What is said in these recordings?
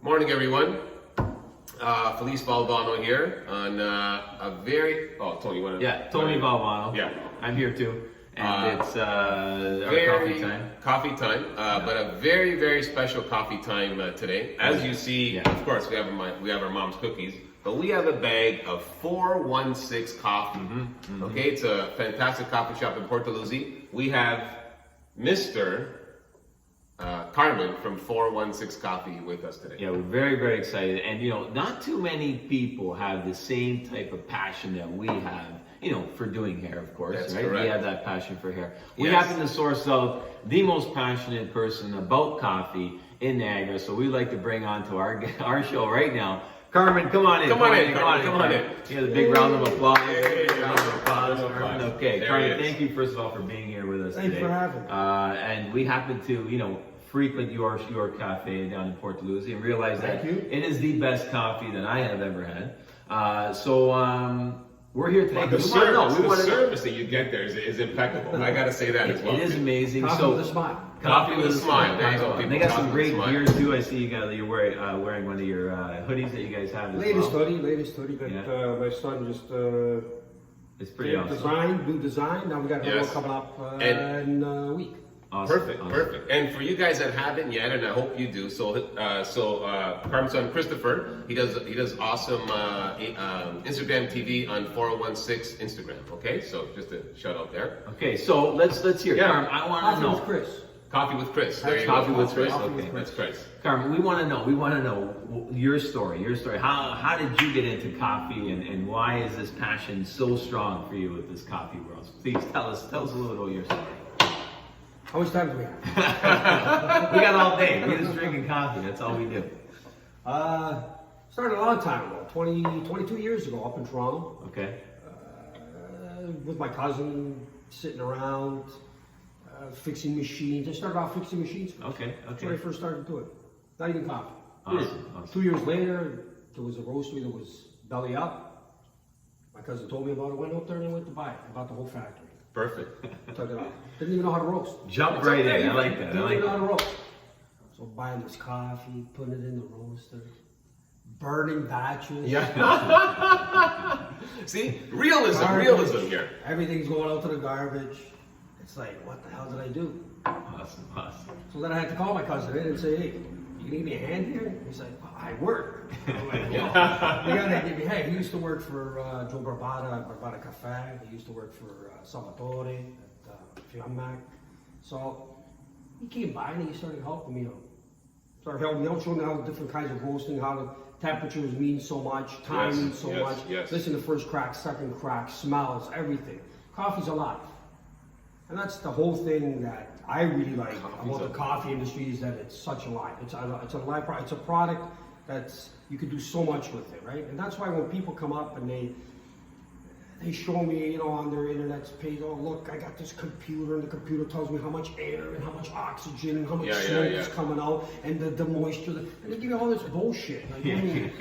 Morning, everyone. Felice Valvano here on a very... Oh, Tony, you want to... Yeah, Tony Valvano. Yeah. I'm here too. And it's our very coffee time. Coffee time, but a very, very special coffee time today. As you see, of course, we have our mom's cookies, but we have a bag of 416 coffee. Okay, it's a fantastic coffee shop in Porto Luzzi. We have Mr. Carmen from 416 Coffee with us today. Yeah, we're very, very excited. And, not too many people have the same type of passion that we have, for doing hair, of course. That's right? correct. We have that passion for hair. We Yes. happen to source out the most passionate person about coffee in Niagara. So we'd like to bring on to our show right now. Carmen, come on in. Come on in, Carmen. Yeah, the big round of applause. Hey, Big round of applause. Carmen. Okay, There Carmen, he is. thank you first of all for being here with us Thanks today. for having me. And we happen to, frequent your cafe down in Porto Luzzi and realize that Thank you. it is the best coffee that I have ever had. So we're here today. The We wanna know. service, the service that you get there is impeccable. I got to say that as well. It is amazing. Coffee so with a smile. Coffee with a smile. There you go, And people. they got Coffee some with a great smile. beers too. I see you're wearing one of your hoodies that you guys have as Latest well. hoodie that Yeah. my son just It's pretty awesome. new design. Now we got another Yes. one coming up And- in a week. Awesome. Perfect, awesome. perfect. And for you guys that haven't yet, and I hope you do, so Carmen's son Christopher, he does awesome Instagram TV on 4016 Instagram. Okay, so just a shout out there. Okay, so let's hear. Yeah. Carmen, I want to Coffee know. with Chris. Coffee with Chris. There you Coffee go. with Chris. Coffee with Okay. That's Chris. Carmen, we want to know your story. How did you get into coffee, and why is this passion so strong for you with this coffee world? Please tell us a little bit of your story. How much time do we have? We got all day. We're just drinking coffee. That's all we do. Started a long time ago, 22 years ago, up in Toronto, Okay. with my cousin, sitting around, fixing machines. I started off fixing machines. Okay. That's when I first started doing it. Not even coffee. Awesome. 2 years later, there was a roastery that was belly up. My cousin told me about it. Went up there and I went to buy it. I bought the whole factory. Perfect. Took it off. Didn't even know how to roast. Jump right in. I like that. I Didn't like even know how that. to roast. So buying this coffee, putting it in the roaster, burning batches. Yeah. See, realism here. Everything's going out to the garbage. It's like, what the hell did I do? Awesome. So then I had to call my cousin in and say, hey, you need me a hand here? He's like, well, I work. I'm like, well, you gotta give me, hey, he used to work for Joe Barbata at Barbata Cafe. He used to work for Salvatore at Fiammac. So he came by and he started helping me out. Showing me how different kinds of roasting, how the temperatures mean so much, time Yes, means so yes, much. yes. Listen to first crack, second crack, smells, everything. Coffee's alive. And that's the whole thing that I really like about the coffee industry is that it's such a life. It's a live product. It's a product that's you can do so much with it, right? And that's why when people come up and they show me, on their internet page, oh look, I got this computer, and the computer tells me how much air and how much oxygen and how much smoke is coming out and the moisture, and they give you all this bullshit. Like, I mean,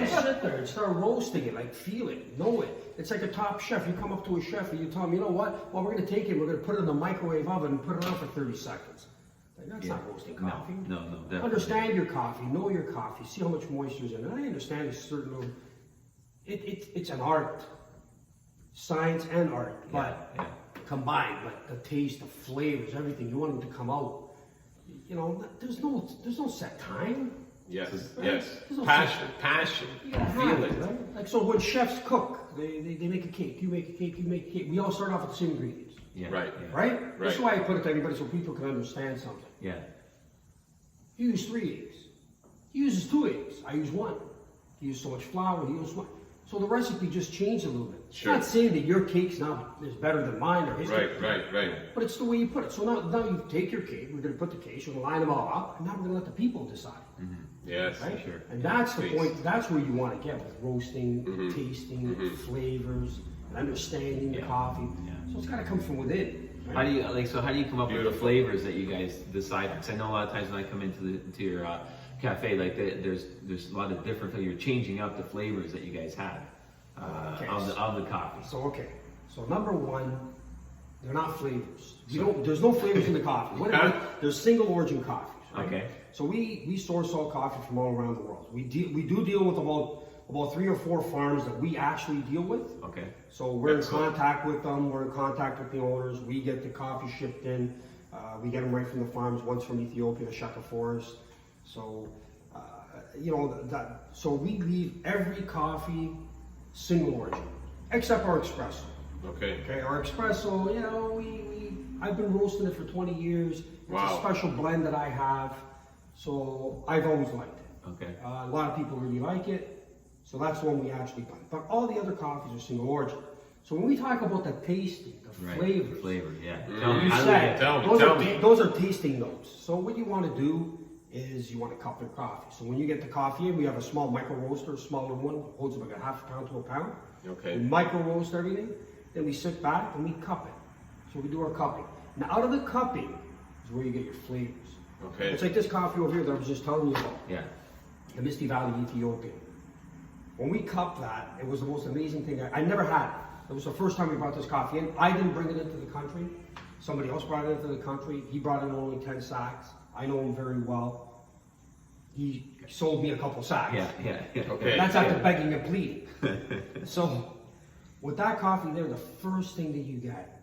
just sit there and start roasting it, like feel it, know it. It's like a top chef. You come up to a chef and you tell him, you know what? Well, we're going to take it, we're going to put it in the microwave oven and put it on for 30 seconds. Like, that's not roasting coffee. No, definitely. Understand your coffee, know your coffee, see how much moisture is in it. And I understand it's certain, it's an art, science and art, but combined, like the taste, the flavors, everything. You want them to come out. There's no set time. Yes, Right? yes. There's no Passion. You gotta Feel have it. it, right? Like so, when chefs cook, they make a cake. You make a cake. You make a cake. We all start off with the same ingredients, Yeah. Right. Yeah. right? That's why I put it to everybody so people can understand something. Yeah. You use 3 eggs. He uses 2 eggs. I use 1. He uses so much flour. He uses 1. So the recipe just changed a little bit. Sure. It's not saying that your cake's is better than mine or his. Right. But it's the way you put it. So now you take your cake. We're going to put the cake. We're going to line them all up, and now we're going to let the people decide. Yes. Right? Sure. And that's the Please. point. That's where you want to get with roasting, tasting, flavors, and understanding the coffee. Yeah. So it's got to come from within. How do you come up with the Beautiful. flavors that you guys decide? Because I know a lot of times when I come into your cafe, like there's a lot of different. You're changing up the flavors that you guys have of the coffee. So number one, they're not flavors. There's no flavors in the coffee. There's single origin coffees. Right? Okay. So we source all coffee from all around the world. We do deal with about 3 or 4 farms that we actually deal with. Okay. So we're Excellent. in contact with them. We're in contact with the owners. We get the coffee shipped in. We get them right from the farms. One's from Ethiopia, the Shaka Forest. So so we leave every coffee single origin, except our espresso. Okay. Okay, our espresso, I've been roasting it for 20 years. It's Wow. a special blend that I have, so I've always liked it. Okay. A lot of people really like it, so that's the one we actually blend. But all the other coffees are single origin. So when we talk about the tasting, the Right. flavors, Flavor, yeah. you How do we said, get- Tell me. those are tasting notes. So what you want to do is you want to cup your coffee. So when you get the coffee in, we have a small micro roaster, a smaller one, holds like a half a pound to a pound. Okay. We micro roast everything, then we sit back and we cup it. So we do our cupping. Now out of the cupping is where you get your flavors. Okay. It's like this coffee over here that I was just telling you about, Yeah. the Misty Valley Ethiopian. When we cupped that, it was the most amazing thing. I never had it. It was the first time we brought this coffee in. I didn't bring it into the country. Somebody else brought it into the country. He brought in only 10 sacks. I know him very well. He sold me a couple sacks. Yeah. Okay. That's after begging and pleading. So with that coffee there, the first thing that you get,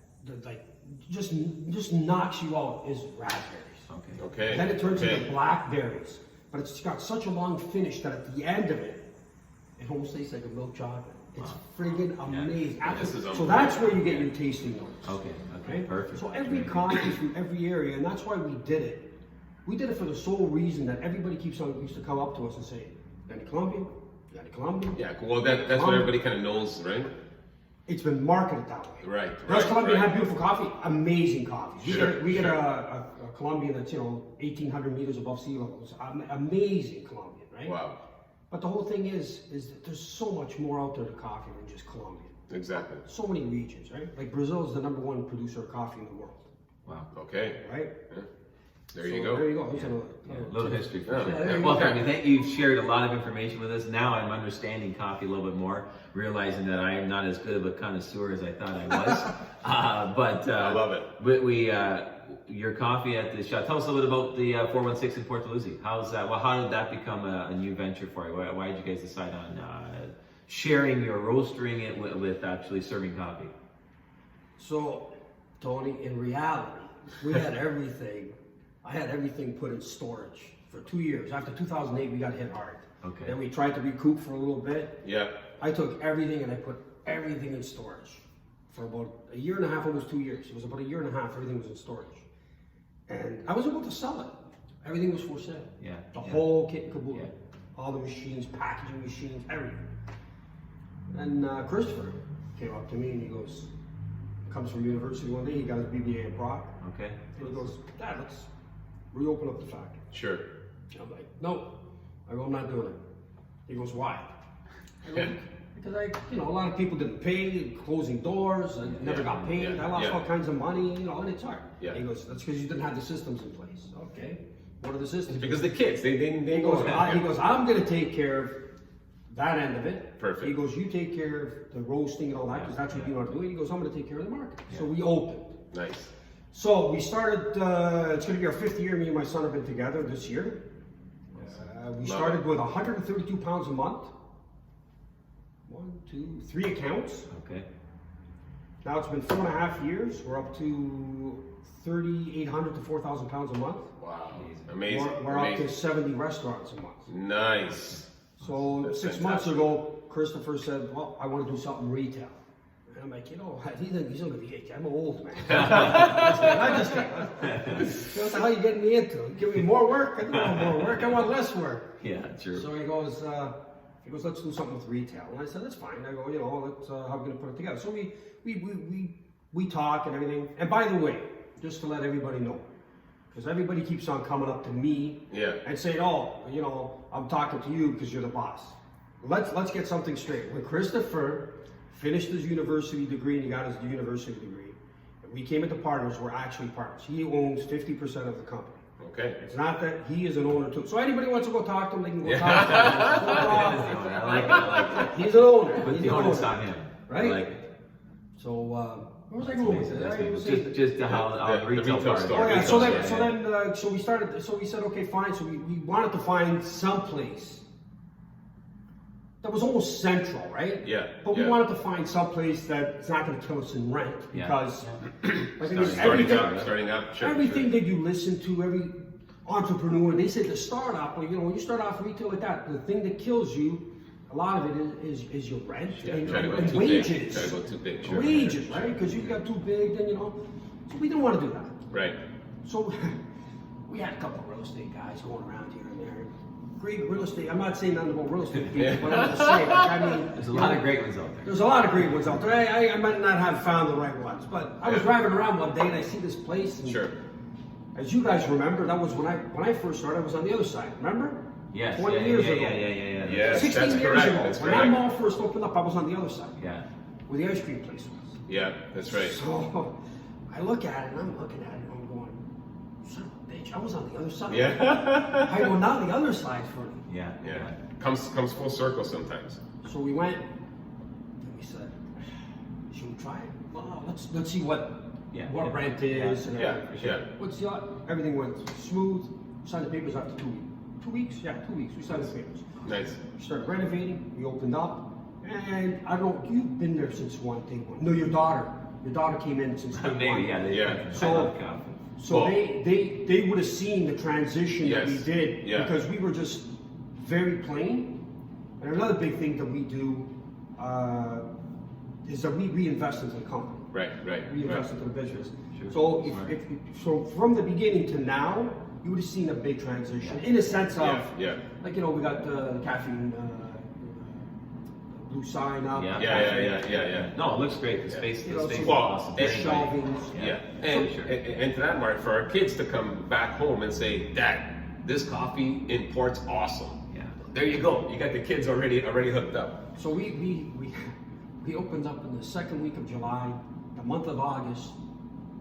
just knocks you out is raspberries. Okay. Okay. Then it turns okay. into blackberries. But it's got such a long finish that at the end of it, it almost tastes like a milk chocolate. It's friggin' amazing. This is So that's where you get your tasting notes. Okay. Right? Perfect. So every coffee is from every area, and that's why we did it. We did it for the sole reason that everybody used to come up to us and say, "You got any Colombian? You got any Colombian?" Yeah, well, that's what everybody kind of knows, right? It's been marketed that way. Right. Does Colombian right. have beautiful coffee? Amazing coffee. We get Sure. a Colombian that's 1,800 meters above sea level. It's amazing Colombian, right? Wow. But the whole thing is that there's so much more out there to coffee than just Colombian. Exactly. So many regions, right? Like Brazil is the #1 producer of coffee in the world, Wow. Okay. right? Yeah. There So you go. There you go. There's A little history for Yeah. sure. Yeah, there you Well, go. Carmen, thank you. You've shared a lot of information with us. Now I'm understanding coffee a little bit more, realizing that I am not as good of a connoisseur as I thought I was. But I love it. We your coffee at the shop. Tell us a little bit about the 416 in Port Luzzi. How's that? Well, how did that become a new venture for you? Why did you guys decide on sharing your roastering it with actually serving coffee? So, Tony, in reality, we had everything. I had everything put in storage for 2 years. After 2008, we got hit hard. Okay. Then we tried to recoup for a little bit. Yeah. I took everything and I put everything in storage for about a year and a half, almost 2 years. It was about a year and a half, everything was in storage. And I was able to sell it. Everything was for sale. Yeah. The whole kit and caboodle. Yeah. All the machines, packaging machines, everything. And Christopher came up to me and he goes, comes from university one day, he got his BBA in Prague. Okay. And he goes, "Dad, let's reopen up the factory." Sure. And I'm like, "No." I go, "I'm not doing it." He goes, "Why?" I go, because a lot of people didn't pay, closing doors, I never got paid, I lost all kinds of money, and it's hard. Yeah. He goes, "That's because you didn't have the systems in place." Okay, what are the systems? Because the kids, they He goes, "I'm going to take care of that end of it." Perfect. He goes, "You take care of the roasting and all that, because that's what you want to do." He goes, "I'm going to take care of the market." So we opened. Nice. So we started, it's going to be our 5th year, me and my son have been together this year. We started with 132 pounds a month. 1, 2, 3 accounts. Okay. Now it's been 4.5 years. We're up to 3,800 to 4,000 pounds a month. Wow. Amazing. We're up to Amazing. 70 restaurants a month. Nice. So That's 6 months ago, Christopher said, "Well, I want to do something retail." And I'm like, he's going to be, I'm old, man. I just what the hell are you getting me into? Give me more work? I don't want more work. I want less work. Yeah, true. So he goes, "Let's do something with retail." And I said, "That's fine." I go, let's how are we going to put it together? So we talk and everything. And by the way, just to let everybody know, because everybody keeps on coming up to me and saying, "Oh, I'm talking to you because you're the boss." Let's get something straight. When Christopher finished his university degree and he got his university degree, and we came into partners, we're actually partners. He owns 50% of the company. Okay. It's not that he is an owner too. So anybody wants to go talk to him, they can go talk to him. I like it. He's an owner. Put He's the an onus owner. on him. Right? I like it. So Where was I going with That's it? amazing. Just how the retail part. store. Oh yeah, Retail so we started, so we said, okay, fine, so we wanted to find someplace that was almost central, right? Yeah, But we yeah. wanted to find someplace that's not gonna kill us in rent, Yeah. because like, Starting up, sure, everything that you listen to, every entrepreneur, they say the startup, when you start off retail like that, the thing that kills you, a lot of it is your rent and try to go too wages. big. Try to go too big, sure. Wages, Sure, right? Because you got too big, then so we didn't want to do that. Right. So we had a couple of real estate guys going around here and there. Great real estate. I'm not saying nothing about real estate people, but I'm just saying. There's a lot of great ones out there. There's a lot of great ones out there. I might not have found the right ones, but I was driving around one day and I see this place. And Sure. as you guys remember, that was when I first started. I was on the other side. Remember? Yes. 20 yeah, years yeah, ago. Yeah. Yes, 16 that's years correct. ago, That's when correct. that mall first opened up, I was on the other side, Yeah. where the ice cream place was. Yeah, that's right. So I look at it and I'm looking at it and I'm going, son of a bitch, I was on the other side. Yeah. I go, now the other side's for me. Yeah. Yeah. Comes full circle sometimes. So we went and we said, should we try it? Well, let's see what rent is. And Yeah, everything. yeah. What's the everything went smooth. Signed the papers after 2 weeks. 2 weeks? Yeah, 2 weeks. We signed the papers. Nice. We started renovating. We opened up, and I don't know. You've been there since day one. No, your daughter. Your daughter came in since day Maybe, one. yeah. Yeah. I love coffee. So Well- they would have seen the transition that we Yes. did, Yeah. because we were just very plain. And another big thing that we do is that we reinvest into the company. Right. Reinvest into the business. Sure. So Smart. so from the beginning to now, you would have seen a big transition in a sense of Yeah. like we got the caffeine blue sign up. Yeah. No, it looks great. The space, You the know, space so is Well, awesome. the it's Very shelvings. inviting. Yeah. Yeah, sure. And to that, Mark, for our kids to come back home and say, Dad, this coffee in Port's awesome. Yeah. There you go. You got the kids already hooked up. So we opened up in the second week of July. The month of August,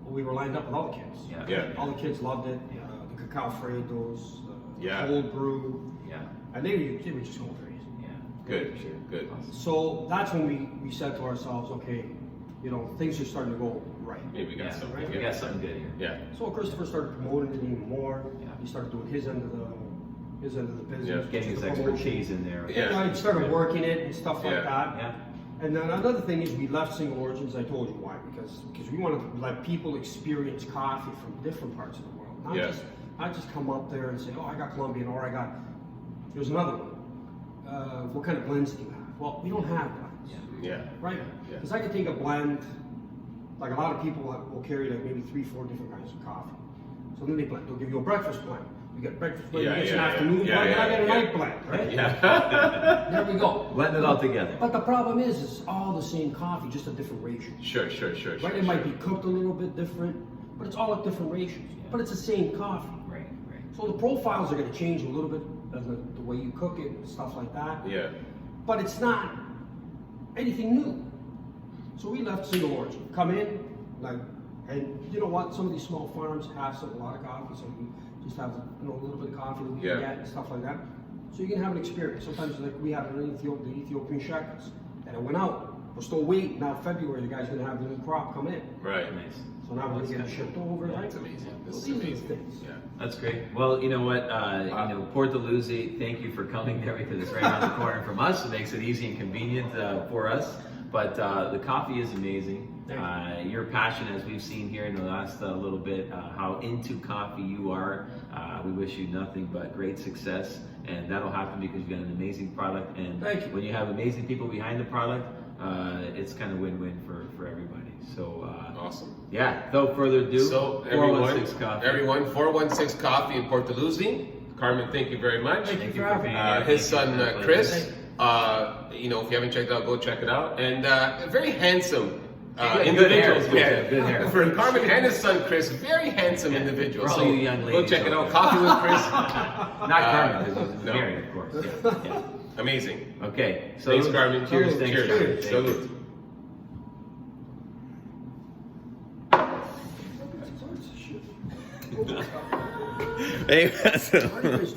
we were lined up with all the kids. Yeah. All the kids loved it. The cacao Fredos, Yeah. cold brew, Yeah. and they were just going crazy. Yeah. Good. Good. So that's when we said to ourselves, okay, things are starting to go right. Maybe we got Yeah. something. We got something good here. Yeah. So Christopher started promoting it even more. Yeah. He started doing his end of the business. Yeah. Getting his the promotion. expertise in there. Yeah. He started working it and stuff like Yeah. that. Yeah. And then another thing is we left Single Origins. I told you why, because we wanted to let people experience coffee from different parts of the world, not just come up there and say, oh, I got Colombian, or there's another one. What kind of blends do you have? Well, we don't have blends, Yeah. right? Yeah. Because I can take a blend, like a lot of people will carry like maybe 3-4 different kinds of coffee. So then they blend. They'll give you a breakfast blend. You get breakfast blend, Yeah, you get an yeah, afternoon yeah, blend, yeah, and I get a yeah. night blend, right? Yeah. There we go. Blend it all together. But the problem is all the same coffee, just a different ratio. Sure. Right? It might be cooked a little bit different, but it's all at different ratios. But it's the same coffee. Right. So the profiles are going to change a little bit, the way you cook it and stuff like that. Yeah. But it's not anything new. So we left Single Origin. Come in, and you know what? Some of these small farms have a lot of coffee, so we just have a little bit of coffee that we can get and stuff like that. So you can have an experience. Sometimes like we have the Ethiopian shekels, and it went out. We're still waiting. Now February, the guy's going to have the new crop come in. Right. Nice. So now we're going to get it shipped over, right? That's amazing. This So is these are the amazing. things. Yeah. That's great. Well, you know what? Port Dalhousie, thank you for coming there because it's right around the corner from us. It makes it easy and convenient for us. But the coffee is amazing. Your passion, as we've seen here in the last little bit, how into coffee you are. We wish you nothing but great success, and that'll happen because you've got an amazing product. And Thank you. when you have amazing people behind the product, it's kind of win-win for everybody. So Awesome. yeah, without further ado, So 416 Coffee. everyone, 416 Coffee in Port Dalhousie. Carmen, thank you very much. Thank you for having me. His son Chris. Thank If you haven't checked it out, go check it out. And a very handsome Good individuals. hair, good hair. For Carmen and his son Chris, very handsome individuals. For all you young go ladies check it out out. there. Coffee with Chris. Not Carmen, because he's no. married, of course. Yeah. Amazing. Okay. Thanks, Carmen. Cheers. Salute. Thanks, Cheers. Carmen. Thank you. Salute. Shit. Hey, Anyways,